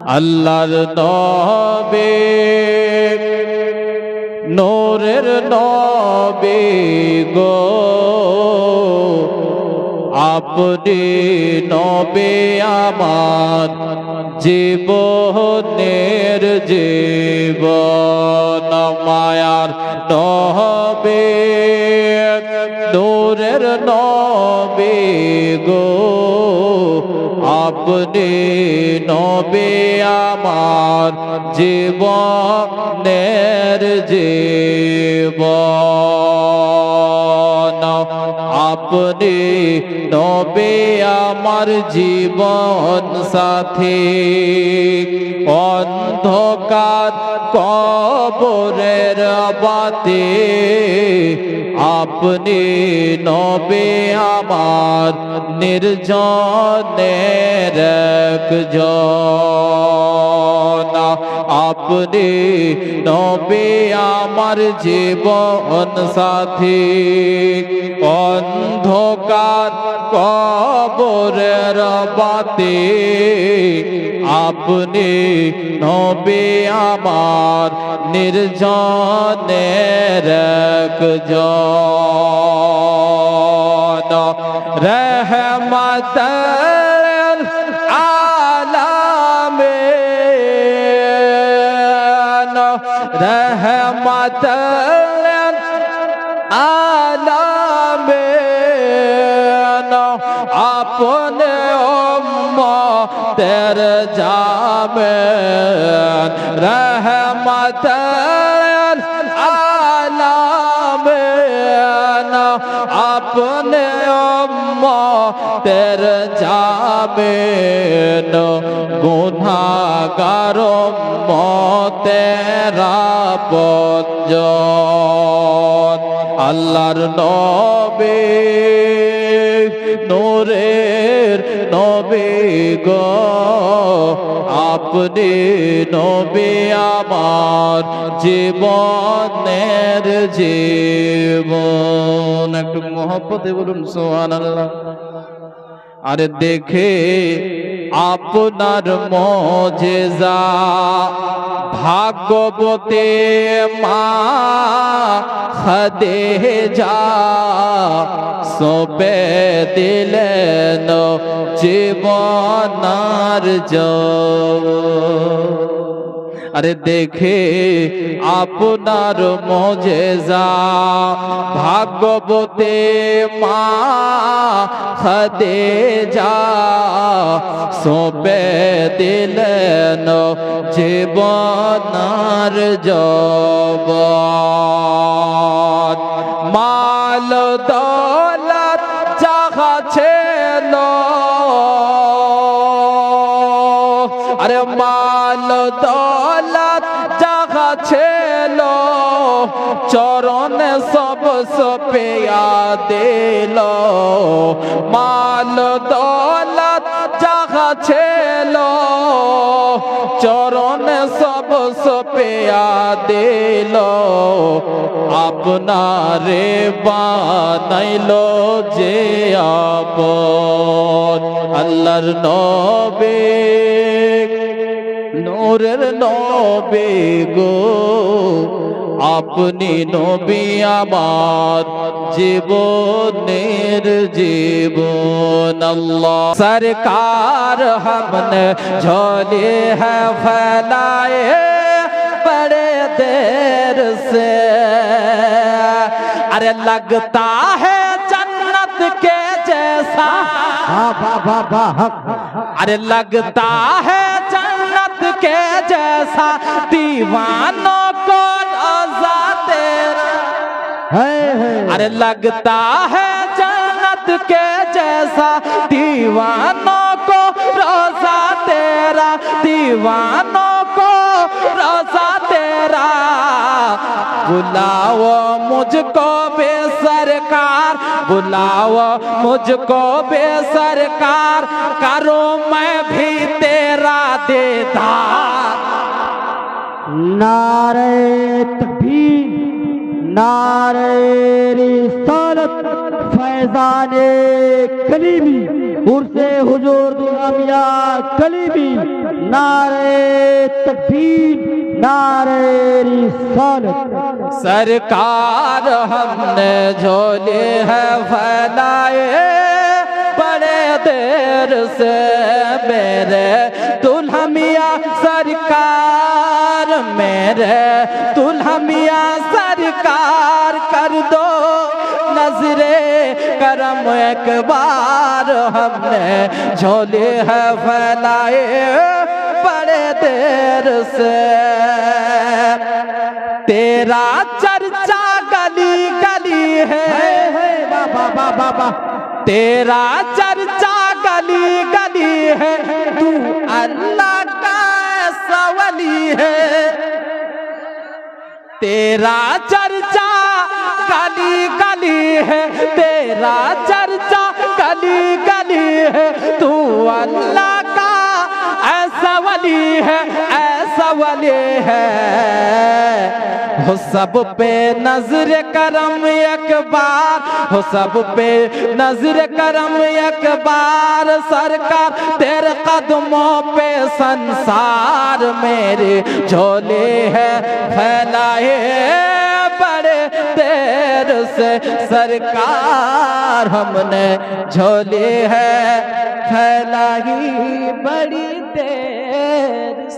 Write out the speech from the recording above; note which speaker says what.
Speaker 1: আল্লাহর নবী নূরের নবী গো আপনি নবী আমার জীবনের জীবন মায়ার নবী নূরের নবী গো আপনি নবী আমার জীবনের জীবন আপনি নবী আমার জীবন সাথী অন্ধকার কবরের বাতি আপনি নবী আমার নির্জনের একজন আপনি নবী আমার জীবন সাথী অন্ধকার কবরের বাতি আপনি নবী আমার নির্জনের একজন রহমতুল আলামিন রহমতুল আলামিন আপনে উম্মতের জামিন রহমতুল আলামিন আপনে উম্মতের জামিন গুনাহগার উম্মতের আপনজন আল্লাহর নবী নূরের নবী গো আপনি নবী আমার জীবনের জীবন একটু মহব্বতে বলুন সুবহানাল্লাহ আরে দেখে আপনার মুজিজা ভাগবতে মা খাদিজা সপে দিলেন জীবনার জয় আরে দেখে আপনার মুজিজা ভাগবতে মা খাদিজা সপে দিলেন জীবনার জবান মাল দৌলত যাহা ছিল আরে মাল দৌলত যাহা ছিল চরণে সব সপিয়া দিল মাল দৌলত যাহা ছিল চরণে সব সপিয়া দিল আপনারে বানাইল যে আপন আল্লাহর নবী নূরের নবী গো আপনি নবী আমার জীবনের জীবন আল্লাহ সরকার हमने झोली है फैलाए बड़े देर से अरे लगता है जन्नत के जैसा अरे लगता है जन्नत के जैसा दीवानों को रोज़ा तेरा अरे लगता है जन्नत के जैसा दीवानों को रोज़ा तेरा दीवानों को रोज़ा तेरा बुलाओ मुझको बेसरकार बुलाओ मुझको बेसरकार करो मैं भी तेरा दीदार
Speaker 2: नारे तकबीर नारे रिसालत फैज़ाने कलीमी उर्से हुजूर दुनिया कलीबी नारे तकबीर नारे रिसालत।
Speaker 1: सरकार हमने झोले है फैलाए बड़े देर से मेरे दुल्हा मियां सरकार, मेरे दुल्हा मियां सरकार कर दो नजरे करम एक बार, हमने झोले है फैलाए बड़े देर से। तेरा चर्चा गली गली है
Speaker 2: बाबा बाबा बाबा,
Speaker 1: तेरा चर्चा गली गली है, तू अल्लाह का ऐसा वली है। तेरा चर्चा गली गली है, तेरा चर्चा गली गली है, तू अल्लाह का ऐसा वली है, ऐसा वली है। हो सब पे नजर करम एक बार, हो सब पे नजर करम एक बार, सरकार तेरे कदमों पे संसार मेरे झोले है फैलाए बड़े देर से। सरकार हमने झोले है फैलाई बड़ी देर